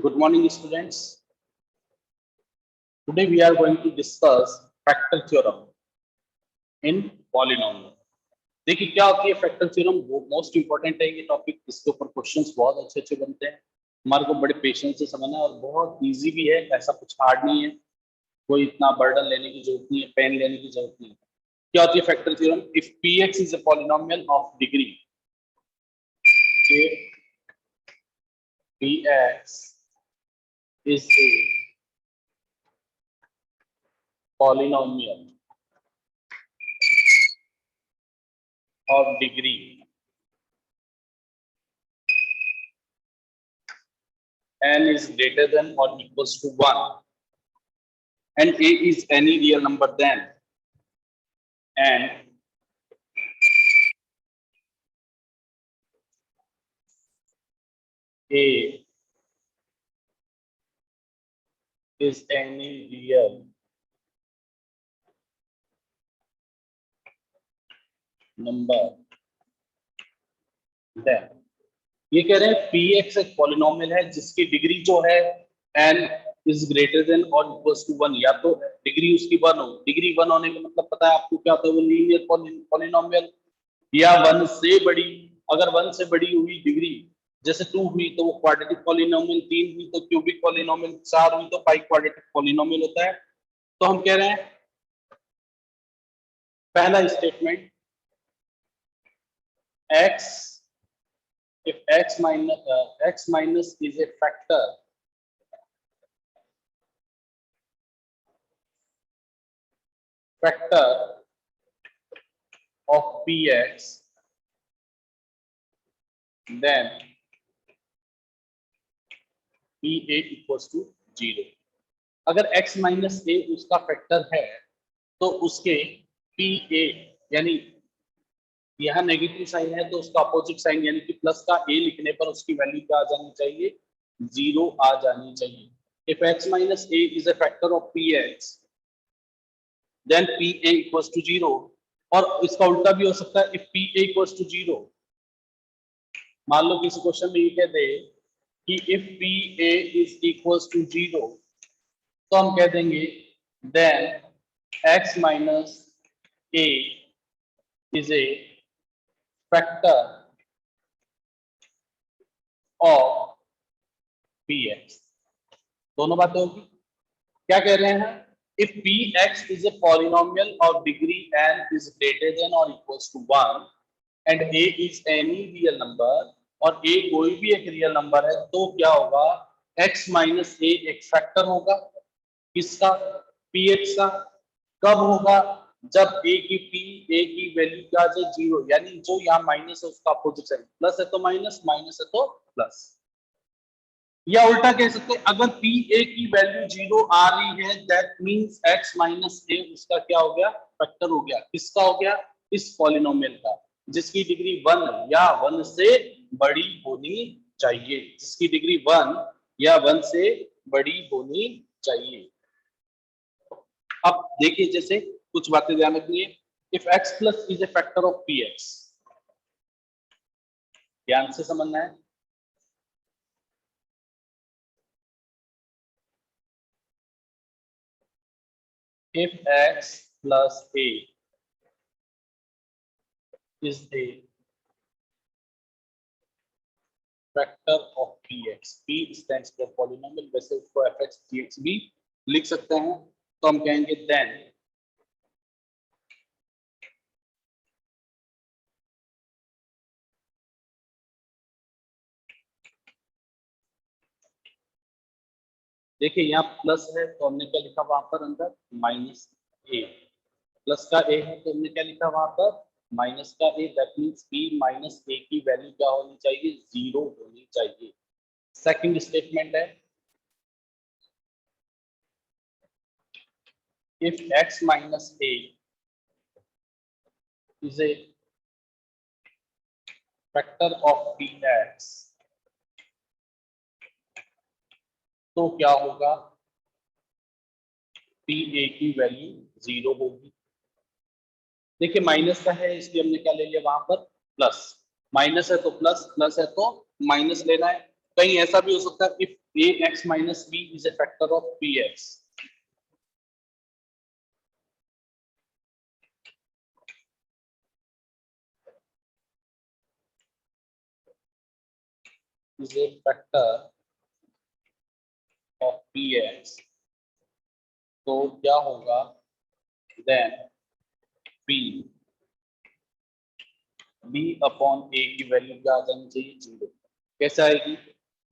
Good morning, students. Today we are going to discuss factor theorem in polynomial. देखिए क्या होती है factor theorem, वो मोस्ट इंपॉर्टेंट है ये टॉपिक। इसके ऊपर क्वेश्चंस बहुत अच्छे अच्छे बनते हैं, हमारे को बड़े पेशेंस से समझना है और बहुत इजी भी है, ऐसा कुछ हार्ड नहीं है। कोई इतना बर्डन लेने की जरूरत नहीं है, पेन लेने की जरूरत नहीं है। क्या होती है factor theorem? If px is a polynomial of degree px is a polynomial of degree n is greater than or equals to 1 and a is any real number, then and a is any real number, then ये कह रहे हैं px एक polynomial है जिसकी degree जो है n is greater than और इक्वल्स टू 1, या तो डिग्री उसकी 1 हो। डिग्री 1 होने का मतलब पता है आपको क्या होता है? वो लीनियर पॉलिनोमियल या 1 से बड़ी। अगर 1 से बड़ी हुई डिग्री, जैसे 2 हुई तो वो क्वाड्रेटिक पॉलिनोमियल, 3 हुई तो क्यूबिक पॉलिनोमियल, 4 हुई तो पाई क्वाड्रेटिक पॉलिनोमियल होता है। तो हम कह रहे हैं पहला statement, x if x minus is a factor of px, then pa equals to 0। अगर x माइनस a उसका फैक्टर है तो उसके pa यानी यहाँ नेगेटिव साइन है तो उसका अपोजिट साइन यानी कि प्लस का a लिखने पर उसकी वैल्यू क्या आ जानी चाहिए? 0 आ जानी चाहिए। If x minus a is a factor of px, then pa equals to 0। और इसका उल्टा भी हो सकता है, इफ pa equals to 0, मान लो किसी क्वेश्चन में ये कह दे कि if pa is equals to 0, तो हम कह देंगे then x minus a is a factor of px। दोनों बातें होगी। क्या कह रहे हैं? if px is a polynomial of degree n is greater than or equals to 1 and a is any real number, और a कोई भी एक रियल नंबर है, तो क्या होगा? x माइनस a एक फैक्टर होगा किसका? px का। कब होगा? जब a की वैल्यू क्या है? 0। यानी जो यहाँ माइनस है उसका अपोजिट साइन, प्लस है तो माइनस, माइनस है तो प्लस। या उल्टा कह सकते हैं, अगर pa की वैल्यू 0 आ रही है, that means x minus a उसका क्या हो गया? फैक्टर हो गया। किसका हो गया? इस पॉलिनोमियल का, जिसकी डिग्री 1 या 1 से बड़ी होनी चाहिए। जिसकी डिग्री 1 या 1 से बड़ी होनी चाहिए। अब देखिए, जैसे कुछ बातें ध्यान रखनी है। If x plus is a factor of px, ध्यान से समझना है। if x plus a is a factor of px, p stands for polynomial, वैसे उसको fx dx भी लिख सकते हैं। तो हम कहेंगे then देखिए यहाँ प्लस है तो हमने क्या लिखा वहां पर अंदर? माइनस ए। प्लस का ए है तो हमने क्या लिखा वहां पर? माइनस का ए। दैट मींस p माइनस ए की वैल्यू क्या होनी चाहिए? 0 होनी चाहिए। सेकंड स्टेटमेंट है, if x minus a is a factor of px, तो क्या होगा? pa की वैल्यू 0 होगी। देखिए माइनस का है इसलिए हमने क्या ले लिया वहां पर? प्लस। माइनस है तो प्लस, प्लस है तो माइनस लेना है। कहीं ऐसा भी हो सकता है, if ax minus b is a factor of px. Is a factor of px. तो क्या होगा, then p b upon a की वैल्यू क्या आ जानी चाहिए, 0। कैसे आएगी,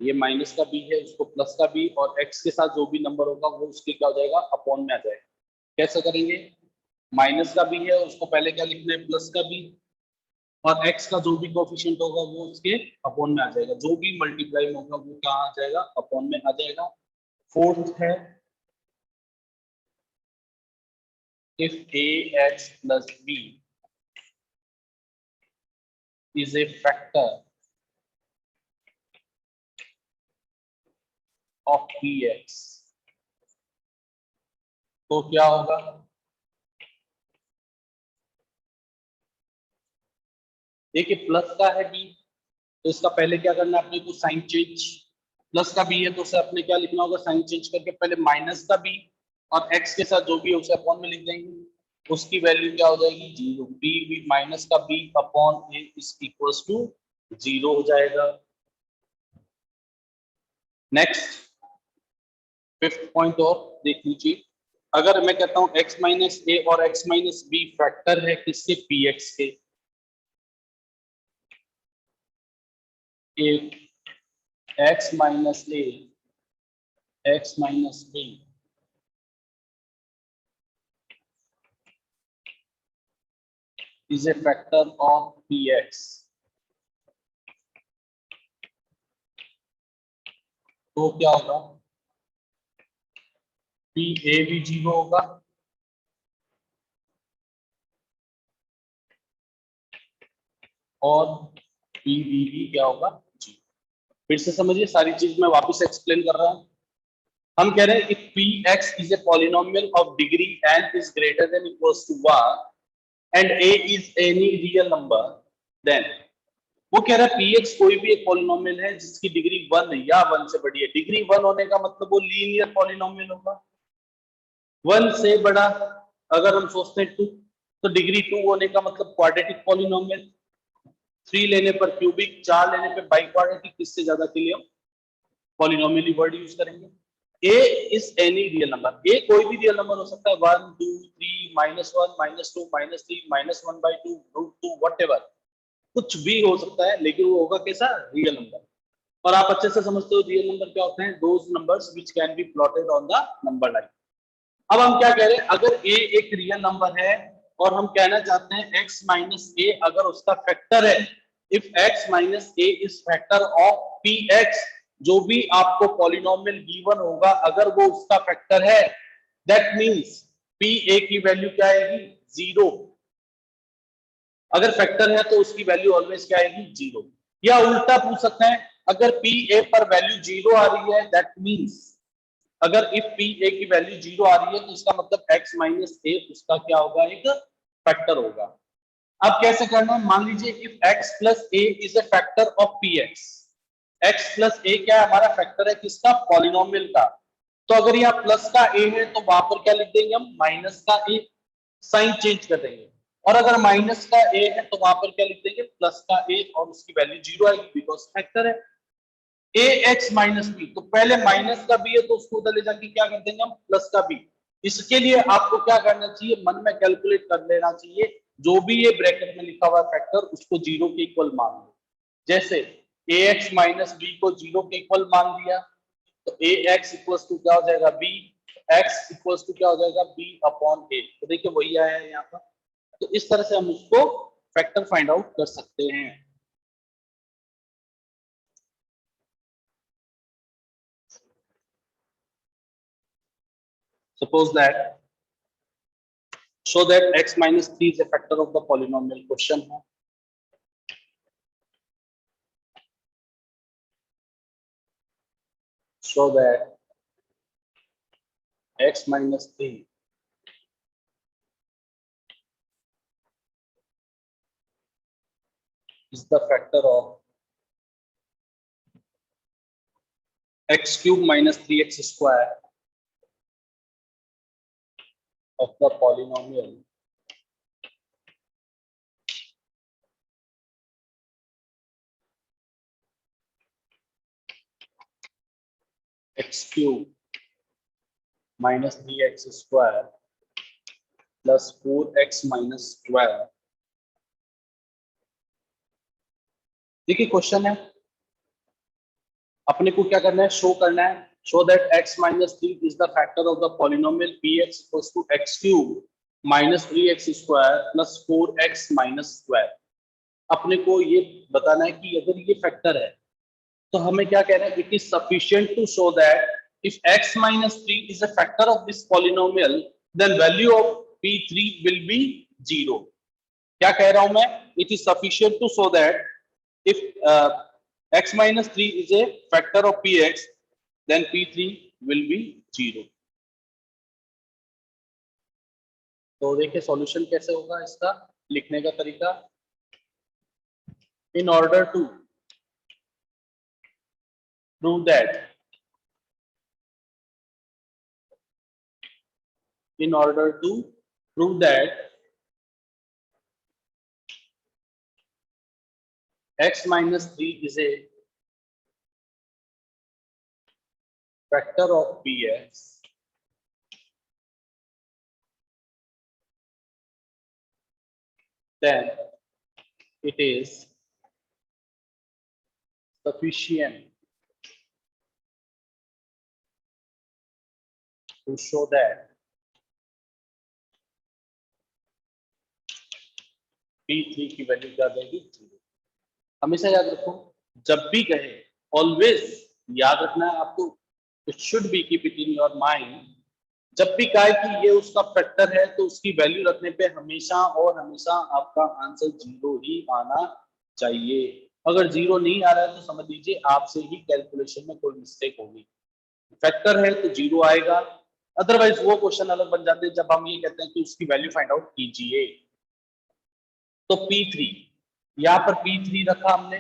ये माइनस का b है, उसको प्लस का b, और x के साथ जो भी नंबर होगा वो उसके क्या हो जाएगा, अपॉन में आ जाएगा। कैसे करेंगे, माइनस का b है, उसको पहले क्या लिखना है, प्लस का b, और x का जो भी कोफिशिएंट होगा वो उसके अपॉन में आ जाएगा। जो भी मल्टीप्लाई होगा वो क्या आ जाएगा, अपॉन में आ जाएगा। फोर्थ है, if ax plus b is a factor of px, तो क्या होगा, देखिए प्लस का है b, तो इसका पहले क्या करना है अपने को, साइन चेंज। प्लस का b है तो उसे अपने क्या लिखना होगा, साइन चेंज करके पहले माइनस का b, और x के साथ जो भी है उसे अपॉन में लिख देंगे, उसकी वैल्यू क्या हो जाएगी, 0। b माइनस का b upon a is equals to 0 हो जाएगा। नेक्स्ट फिफ्थ पॉइंट और देख लीजिए, अगर मैं कहता हूं x माइनस ए और x माइनस बी फैक्टर है किसके, px के, x minus a x minus b is a factor of px, तो क्या होगा, p a भी 0 होगा और p b भी क्या होगा, 0। फिर से समझिए, सारी चीज मैं वापस एक्सप्लेन कर रहा हूं। हम कह रहे हैं if px is a polynomial of degree n is greater than equals to 1 and a is any real number, then वो कह रहा है px कोई भी एक पॉलिनोमियल है जिसकी डिग्री 1 या 1 से बड़ी है। डिग्री 1 होने का मतलब वो लीनियर पॉलिनोमियल होगा। 1 से बड़ा अगर हम सोचते हैं 2, तो डिग्री 2 होने का मतलब क्वाड्रेटिक पॉलिनोमियल। 3 लेने पर क्यूबिक, 4 लेने पर बाई क्वाड्रेटिक, इससे ज्यादा के लिए हम पॉलिनोमियल वर्ड यूज करेंगे। a is any real number, a कोई भी रियल नंबर हो सकता है, 1 2 3 -1 -2 -3 -1/2 √2 व्हाटएवर, कुछ भी हो सकता है, लेकिन वो होगा कैसा, रियल नंबर। और आप अच्छे से समझते हो रियल नंबर क्या होते हैं, those numbers which can be plotted on the number line. अब हम क्या कह रहे हैं, अगर a एक रियल नंबर है और हम कहना चाहते हैं x माइनस ए अगर उसका फैक्टर है, if x minus A is factor of px, जो भी आपको पॉलिनोमियल गिवन होगा अगर वो उसका फैक्टर है, दैट मींस p a की वैल्यू क्या आएगी, 0। अगर फैक्टर है तो उसकी वैल्यू ऑलवेज क्या आएगी, 0। या उल्टा पूछ सकते हैं, अगर p a पर वैल्यू 0 आ रही है, दैट मींस अगर इफ p a की वैल्यू 0 आ रही है तो इसका मतलब x माइनस ए उसका क्या होगा, एक फैक्टर होगा। अब कैसे करना है, मान लीजिए if x plus a is a factor of px, x plus a क्या है, हमारा फैक्टर है किसका, पॉलिनोमियल का। तो अगर यहाँ प्लस का a है तो वहां पर क्या लिख देंगे हम, माइनस का a, साइन चेंज कर देंगे। और अगर माइनस का a है तो वहां पर क्या लिख देंगे, प्लस का a, और उसकी वैल्यू 0 आएगी बिकॉज फैक्टर है। ax माइनस बी, तो पहले माइनस का बी है तो उसको उधर ले जाके क्या कर देंगे हम, प्लस का बी। इसके लिए आपको क्या करना चाहिए, मन में कैलकुलेट कर लेना चाहिए, जो भी ये ब्रैकेट में लिखा हुआ फैक्टर उसको 0 के इक्वल मान लो। जैसे ax माइनस बी को 0 के इक्वल मान लिया तो ax इक्वल्स टू क्या हो जाएगा, b, x इक्वल्स टू क्या हो जाएगा, b अपॉन a। तो देखिए वही आया है यहाँ पर। तो इस तरह से हम उसको फैक्टर फाइंड आउट कर सकते हैं। Suppose that, show that x minus 3 is a factor of the polynomial, question है। Show that x minus 3 is the factor of x cube minus 3x square of the polynomial x cube minus 3x square plus 4x minus 12। देखिए question है, अपने को क्या करना है, show करना है, show that x minus 3 is the factor of the polynomial px equals to x cube minus 3x square plus 4x minus 12। अपने को ये बताना है कि अगर ये फैक्टर है तो हमें क्या कहना है, it is sufficient to show that if x minus 3 is a factor of this polynomial then value of p3 will be 0। क्या कह रहा हूं मैं, it is sufficient to show that if x minus 3 is a factor of px then p3 will be 0। तो देखिए solution कैसे होगा इसका, लिखने का तरीका, in order to prove that x minus 3 is a factor of px then it is sufficient to show that p3 की value क्या देगी, 0। हमेशा याद रखो, जब भी कहे ऑलवेज याद रखना है आपको, it should be keep it in your mind, जब भी कहे कि ये उसका फैक्टर है तो उसकी वैल्यू रखने पे हमेशा और हमेशा आपका आंसर 0 ही आना चाहिए। अगर 0 नहीं आ रहा है तो समझ लीजिए आपसे ही कैलकुलेशन में कोई मिस्टेक होगी। फैक्टर है तो 0 आएगा, अदरवाइज वो क्वेश्चन अलग बन जाते हैं जब हम ये कहते हैं कि उसकी वैल्यू फाइंड आउट कीजिए। तो P3, यहाँ पर P3 रखा हमने,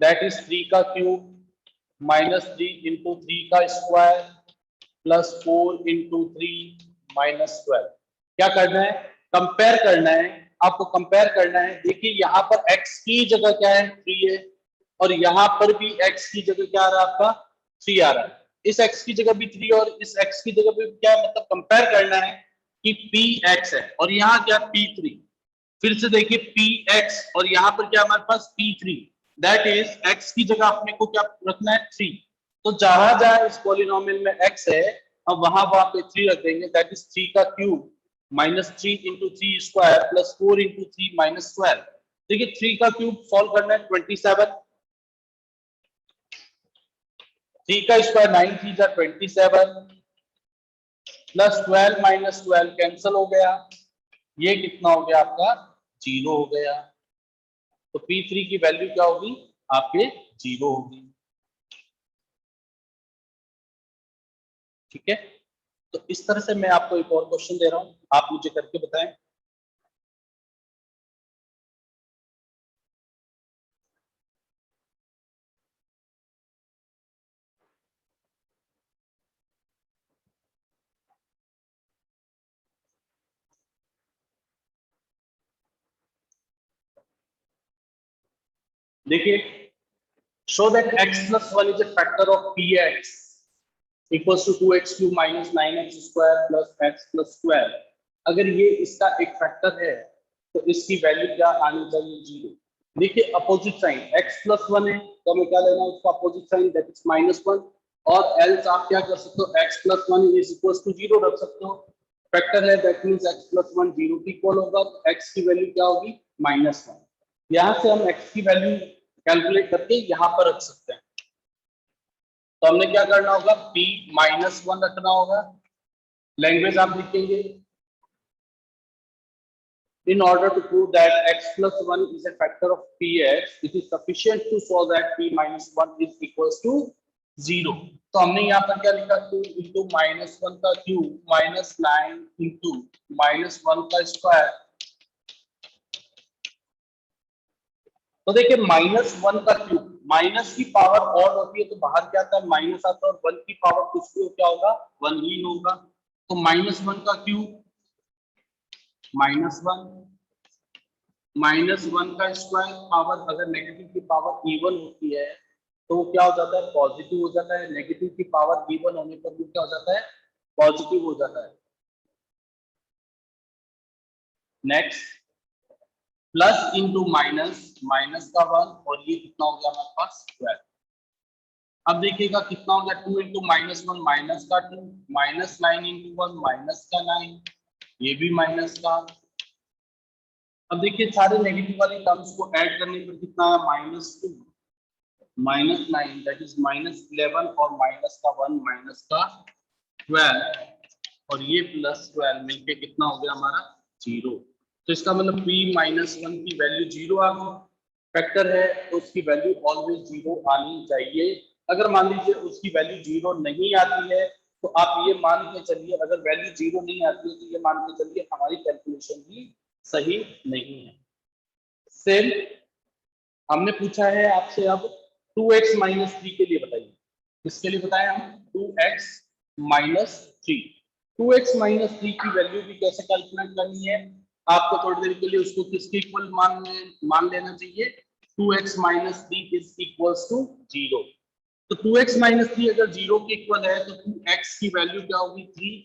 दैट इज 3 का क्यूब माइनस 3 इंटू 3 का स्क्वायर प्लस 4 इंटू 3 माइनस 12। क्या करना है, कंपेयर करना है, आपको कंपेयर करना है। देखिए यहाँ पर x की जगह क्या है, 3 है, और यहाँ पर भी x की जगह क्या आ रहा है आपका, 3 आ रहा है। इस x की जगह भी 3 और इस x की जगह भी क्या है, मतलब कंपेयर करना है कि px है और यहाँ क्या p3। फिर से देखिए px और यहाँ पर क्या हमारे पास p3, दैट इज x की जगह अपने को क्या रखना है, 3। तो जहां जहां इस पॉलिनोमियल में x है हम वहां पे 3 रख देंगे, दैट इज 3 का cube minus 3 into 3 square plus 4 into 3 minus 12। देखिए 3 का क्यूब सॉल्व करना है 27, 3 का स्क्वायर 9 3 जा 27 प्लस 12 माइनस 12 कैंसिल हो गया, ये कितना हो गया आपका, 0 हो गया। तो P3 की वैल्यू क्या होगी आपके, 0 होगी। ठीक है, तो इस तरह से मैं आपको एक और क्वेश्चन दे रहा हूं, आप मुझे करके बताएं। देखिए, show that x plus 1 is a factor of px equals to 2x cube minus 9x square plus x plus 12। अगर ये इसका एक फैक्टर है तो इसकी वैल्यू क्या आनी चाहिए, 0। देखिए अपोजिट साइन x plus 1 है तो हमें क्या लेना है, उसका अपोजिट साइन दैट इज -1, और एल्स आप क्या कर सकते हो, x plus 1 is equals to 0 रख सकते हो। फैक्टर है दैट मींस x plus 1 0 की इक्वल होगा, तो x की वैल्यू क्या होगी, -1। यहां से हम x की वैल्यू कैलकुलेट करके यहाँ पर रख सकते हैं। तो हमने क्या करना होगा, p -1 रखना होगा, लैंग्वेज आप लिखेंगे, in order to prove that x plus 1 is a factor of px, it is sufficient to show that p minus 1 is equals to 0। तो हमने यहाँ पर क्या लिखा, 2 इंटू -1 का क्यूब माइनस 9 इंटू -1 का स्क्वायर। तो देखिए -1 का क्यूब माइनस की पावर ऑड होती है तो बाहर क्या आता है, माइनस आता है, और 1 की पावर कुछ भी क्या होगा, 1 ही होगा। तो -1 का क्यूब -1, -1 का स्क्वायर, पावर अगर नेगेटिव की पावर इवन होती है तो वो क्या हो जाता है, पॉजिटिव हो जाता है। नेगेटिव की पावर इवन होने पर भी क्या हो जाता है, पॉजिटिव हो जाता है। Next, plus into minus, minus का 1, और ये कितना हो गया हमारे पास 12। अब देखिएगा कितना हो गया, 2 इंटू -1 माइनस का 2, -9 इंटू 1 माइनस का 9, ये भी माइनस का। अब देखिए सारे नेगेटिव वाले टर्म्स को ऐड करने पर कितना है, -2 -9 दैट इज -11, और माइनस का 1 माइनस का 12, और ये +12 मिलके कितना हो गया हमारा 0। तो इसका मतलब p -1 की वैल्यू 0 आ गई। फैक्टर है तो उसकी वैल्यू ऑलवेज 0 आनी चाहिए। अगर मान लीजिए उसकी वैल्यू 0 नहीं आती है तो आप ये मान के चलिए, अगर वैल्यू 0 नहीं आती है तो ये मान के चलिए हमारी कैलकुलेशन ही सही नहीं है। सेम हमने पूछा है आपसे अब 2x - 3 के लिए बताइए। किसके लिए बताया हम, 2x - 3। 2x - 3 की वैल्यू भी कैसे कैलकुलेट करनी है, आपको थोड़ी देर के लिए उसको किसके इक्वल मान लेना चाहिए, 2x - 3 इज इक्वल्स टू 0। तो 2x - 3 अगर 0 के इक्वल है तो 2x की वैल्यू क्या होगी, 3,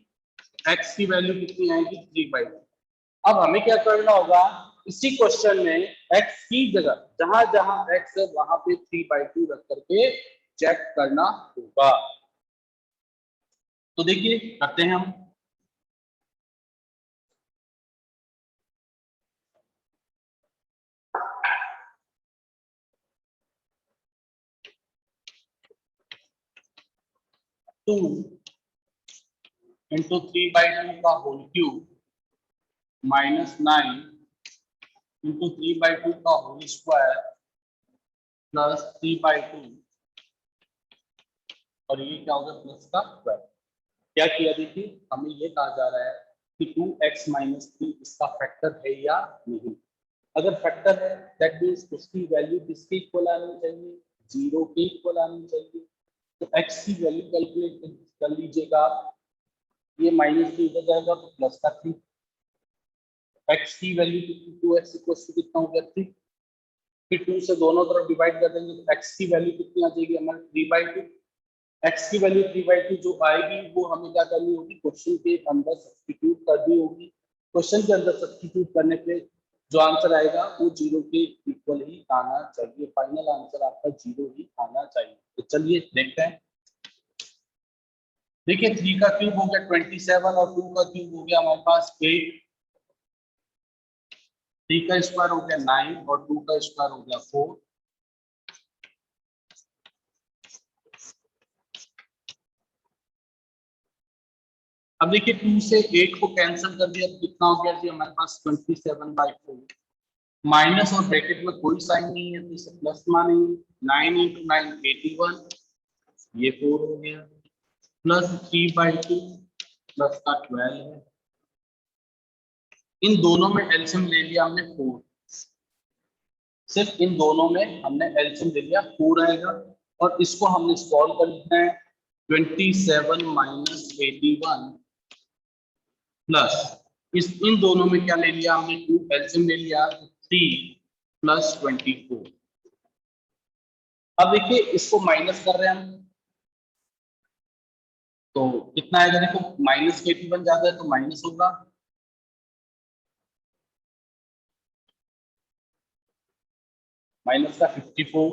x की वैल्यू कितनी आएगी, 3/2। अब हमें क्या करना होगा, इसी क्वेश्चन में x की जगह जहां जहां x है वहां पे 3/2 रख करके चेक करना होगा। तो देखिए करते हैं हम। टू इंटू 3/2 का होल क्यूब -9 इंटू 3/2 का होल स्क्वायर प्लस 3/2, और ये क्या होगा, प्लस का 12। क्या किया, देखिए हमें ये कहा जा रहा है कि 2x - 3 इसका फैक्टर है या नहीं। अगर फैक्टर है दैट मींस उसकी वैल्यू किसके इक्वल आनी चाहिए, 0 के इक्वल आनी चाहिए। तो x की वैल्यू कैलकुलेट कर लीजिएगा आप, ये -3 इधर जाएगा तो प्लस का 3, x की वैल्यू कितनी, 2x कितना हो गया 3, फिर 2 से दोनों तरफ डिवाइड कर देंगे तो x की वैल्यू कितनी आ जाएगी हमारी 3/2। x की वैल्यू 3/2 जो आएगी वो हमें क्या करनी होगी, क्वेश्चन के अंदर सब्स्टिट्यूट करनी होगी। क्वेश्चन के अंदर सब्स्टिट्यूट करने पे जो आंसर आएगा वो 0 के इक्वल ही आना चाहिए। फाइनल आंसर आपका 0 ही आना चाहिए। तो चलिए देखते हैं। देखिए 3 का क्यूब हो गया 27 और 2 का क्यूब हो गया हमारे पास 8। 3 का स्क्वायर हो गया 9 और 2 का स्क्वायर हो गया 4। अब देखिए 2 से 8 को कैंसिल कर दिया तो कितना हो गया जी हमारे पास 27/4। माइनस और ब्रैकेट में कोई साइन नहीं है तो इसे प्लस मानेंगे। 9 इंटू 9 81, ये 4 हो गया, प्लस 3/2 प्लस का 12 है। इन दोनों में एलसीएम ले लिया हमने 4, सिर्फ इन दोनों में हमने एलसीएम ले लिया 4 आएगा, और इसको हमने सॉल्व कर लिखना है 27 - 81 प्लस इन दोनों में क्या ले लिया हमने 2, एलसीएम ले लिया 3 प्लस 24। अब देखिए इसको माइनस कर रहे हैं हम तो कितना आएगा, देखो -81 ज्यादा है तो माइनस होगा, माइनस का 54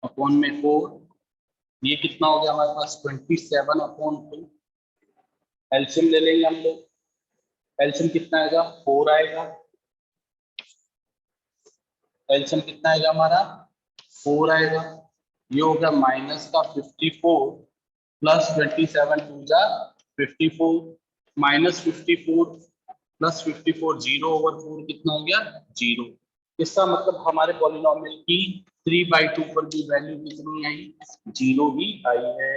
अपॉन में 4, ये कितना हो गया हमारे पास 27/2। एलसीएम ले लेंगे हम लोग, एलसीएम कितना आएगा 4 आएगा, एलसीएम कितना आएगा हमारा 4 आएगा। ये हो गया माइनस का 54 प्लस 27 2 जा 54, -54 प्लस 54 0/4 कितना हो गया 0। इसका मतलब हमारे पॉलिनोमियल की 3/2 पर भी वैल्यू कितनी आई, 0 ही आई है।